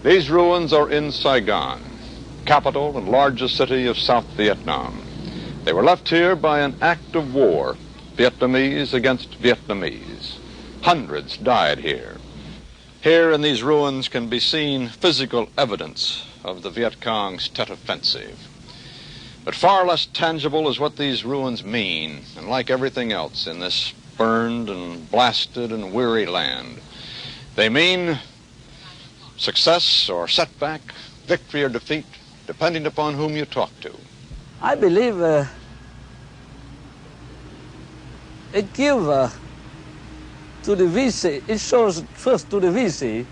These ruins are in Saigon, capital and largest city of South Vietnam. They were left here by an act of war, Vietnamese against Vietnamese. Hundreds died here. Here in these ruins can be seen physical evidence of the Viet Cong's Tet Offensive. But far less tangible is what these ruins mean, and like everything else in this burned and blasted and weary land, they mean success or setback, victory or defeat, depending upon whom you talk to. I believe it gives to the VC, it shows first to the VC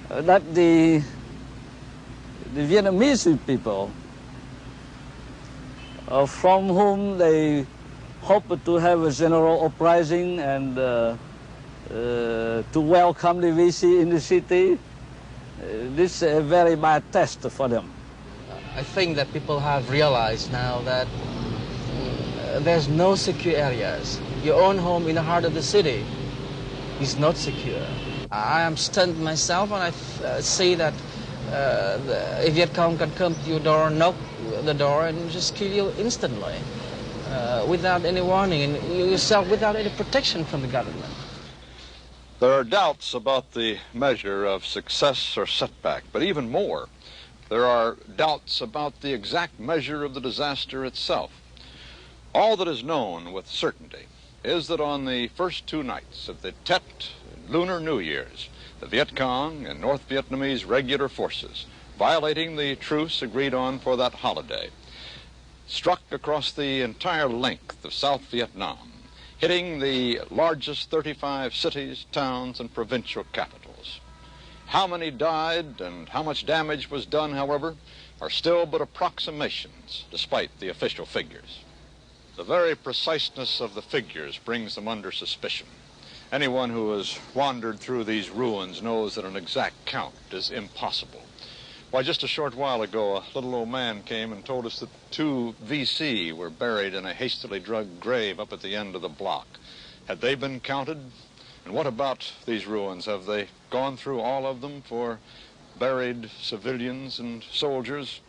that the Vietnamese people from whom they hope to have a general uprising and to welcome the VC in the city. This is a very bad test for them. I think that people have realized now that there's no secure areas. Your own home in the heart of the city is not secure. I am stunned myself when I see that the Viet Cong can come to your door, knock the door, and just kill you instantly without any warning, and you yourself without any protection from the government. There are doubts about the measure of success or setback, but even more, there are doubts about the exact measure of the disaster itself. All that is known with certainty is that on the first two nights of the Tet Lunar New Year's, the Viet Cong and North Vietnamese regular forces, violating the truce agreed on for that holiday, struck across the entire length of South Vietnam, hitting the largest 35 cities, towns, and provincial capitals. How many died and how much damage was done, however, are still but approximations, despite the official figures. The very preciseness of the figures brings them under suspicion. Anyone who has wandered through these ruins knows that an exact count is impossible. Why, just a short while ago, a little old man came and told us that 2 VC were buried in a hastily dug grave up at the end of the block. Had they been counted? And what about these ruins? Have they gone through all of them for buried civilians and soldiers?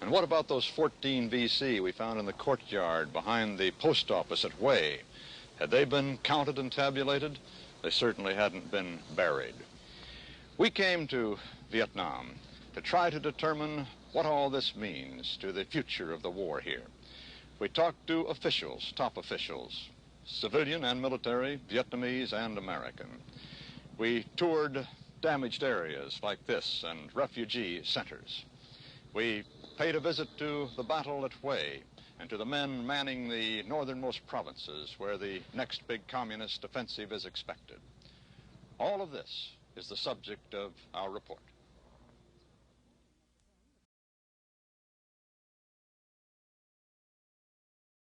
And what about those 14 VC we found in the courtyard behind the post office at Hue? Had they been counted and tabulated? They certainly hadn't been buried. We came to Vietnam to try to determine what all this means to the future of the war here. We talked to officials, top officials, civilian and military, Vietnamese and American. We toured damaged areas like this and refugee centers. We paid a visit to the battle at Hue and to the men manning the northernmost provinces where the next big communist offensive is expected. All of this is the subject of our report.